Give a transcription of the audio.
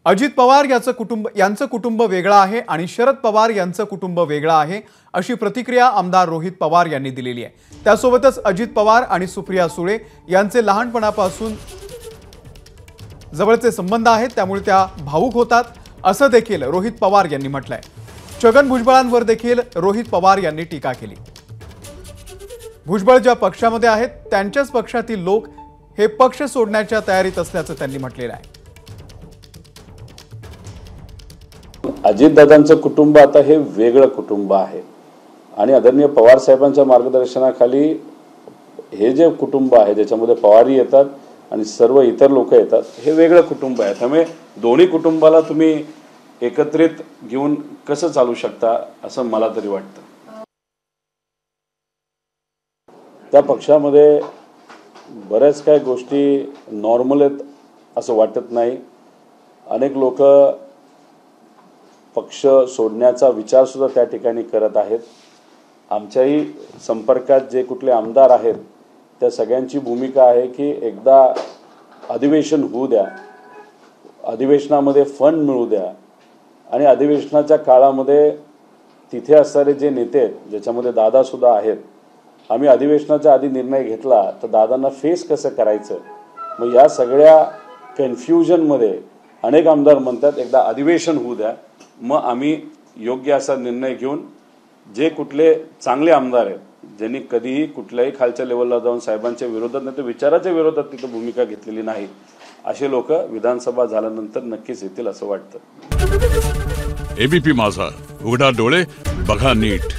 अजित पवार यांचं कुटुंब वेगळं आहे आणि शरद पवार यांचं कुटुंब वेगळं आहे अशी प्रतिक्रिया आमदार रोहित पवार यांनी दिलेली आहे। त्यासोबतच अजित पवार आणि सुप्रिया सुळे यांचे लहानपणापासून जवळचे संबंध आहेत, त्यामुळे त्या भावुक होतात असं देखील रोहित पवार यांनी म्हटलंय। छगन भुजबळांवर देखील रोहित पवार यांनी टीका केली। भुजबळ ज्या पक्षामध्ये आहेत त्यांच्याच पक्षातील लोक हे पक्ष सोडण्याच्या तयारीत असल्याचं त्यांनी म्हटलेलं आहे। अजितदादांचं कुटुंब आता हे वेगळं कुटुंब आहे आणि आदरणीय पवार साहेबांच्या मार्गदर्शनाखाली हे जे कुटुंब आहे ज्याच्यामध्ये पवारही येतात आणि सर्व इतर लोक येतात, हे वेगळं कुटुंब आहे। त्यामुळे दोन्ही कुटुंबाला तुम्ही एकत्रित घेऊन कसं चालू शकता असं मला तरी वाटतं। त्या पक्षामध्ये बऱ्याच काही गोष्टी नॉर्मल आहेत असं वाटत नाही। अनेक लोक पक्ष सोडण्याचा विचार सुद्धा त्या ठिकाणी करत आहेत। आमच्याही संपर्कात जे कुठले आमदार आहेत त्या सगळ्यांची भूमिका आहे की एकदा अधिवेशन होऊ द्या, अधिवेशनामध्ये फंड मिळू द्या आणि अधिवेशनाच्या काळामध्ये तिथे असणारे जे नेते आहेत ज्याच्यामध्ये दादा सुद्धा आहेत, आम्ही अधिवेशनाच्या आधी निर्णय घेतला तर दादांना फेस कसं करायचं। मग या सगळ्या कन्फ्युजनमध्ये अनेक आमदार म्हणतात एकदा अधिवेशन होऊ द्या, मग आम्ही योग्य असा निर्णय घेऊन जे कुठले चांगले आमदार आहेत ज्यांनी कधीही कुठल्याही खालच्या लेवलला जाऊन साहेबांच्या विरोधात नाही तर विचाराच्या विरोधात तिथं भूमिका घेतलेली नाही, असे लोक विधानसभा झाल्यानंतर नक्कीच येतील असं वाटतं। एबीपी माझा, उघडा डोळे बघा नीट।